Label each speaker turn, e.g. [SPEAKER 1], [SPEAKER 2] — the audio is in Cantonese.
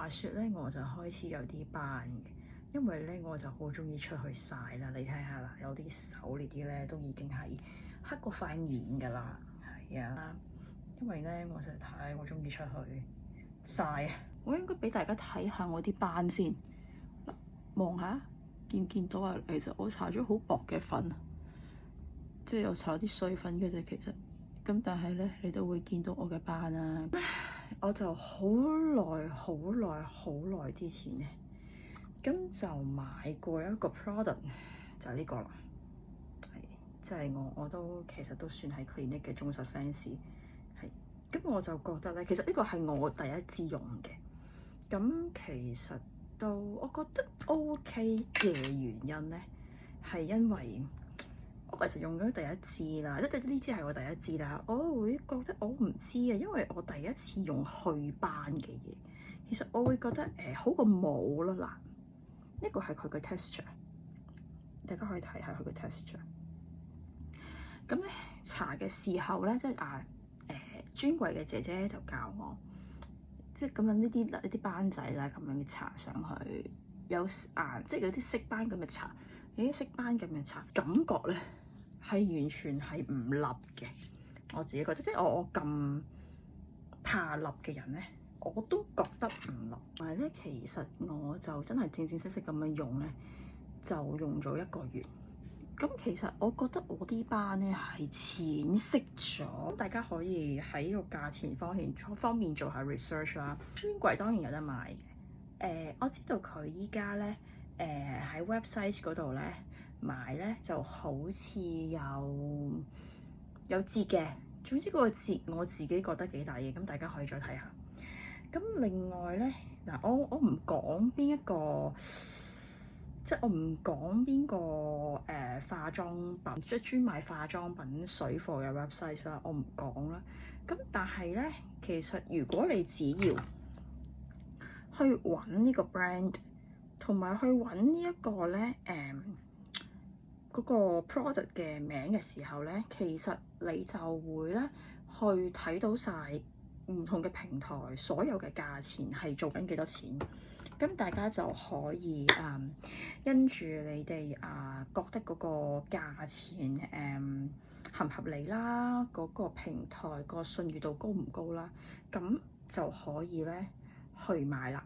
[SPEAKER 1] 話説咧，我就開始有啲斑嘅，因為咧我就好中意出去曬啦。你睇下啦，有啲手呢啲咧都已經係黑過塊面㗎啦。係啊，因為咧我實在太過中意出去曬。我應該俾大家睇下我啲斑先，望下見唔見到啊？其實我搽咗好薄嘅粉，即係我搽啲碎粉嘅啫。其實咁，但係咧你都會見到我嘅斑啊。我就好耐之前咧，咁就買過一個 product，就係呢個啦。係，即係我都其實都算係 Clinique 嘅忠實 fans。係，咁我就覺得咧，其實呢個係我第一支用嘅。咁其實都我覺得 OK 嘅原因咧，係因為我其實用咗第一支啦，即係呢支係我第一支啦。我會覺得我唔知啊，因為我第一次用祛斑嘅嘢，其實我會覺得好過冇啦嗱。呢個係佢嘅 texture， 大家可以睇下佢嘅 texture。咁咧搽嘅時候咧，即係專櫃嘅姐姐就教我，即係咁樣呢啲斑仔啦，咁樣搽上去，有即係有啲色斑咁嘅搽，有啲色斑咁嘅搽，感覺咧係完全係唔立嘅。我自己覺得，即係我咁怕立嘅人咧，我都覺得唔立。但係咧，其實我就真係正正式式咁樣用咧，就用咗1個月。咁其實我覺得我啲斑咧係淺色咗，大家可以喺個價錢方面做下 research 啦。專櫃當然有得賣嘅。我知道佢依家咧喺 website 嗰度咧買咧就好似有折嘅。總之嗰個折我自己覺得幾大嘢，咁大家可以再睇下。咁另外咧嗱，我唔講邊一個。即係我唔講邊個化妝品，即係專賣化妝品水貨嘅 website 啦，我唔講啦。咁但係咧，其實如果你只要去揾呢個 brand， 同埋去揾呢一個咧嗰個 product 嘅名嘅時候咧，其實你就會咧去睇到晒唔同嘅平台所有嘅價錢係做緊幾多錢。咁大家就可以因住你哋覺得嗰個價錢合唔合理啦，嗰個平台個信譽度高唔高啦，咁就可以咧去買啦。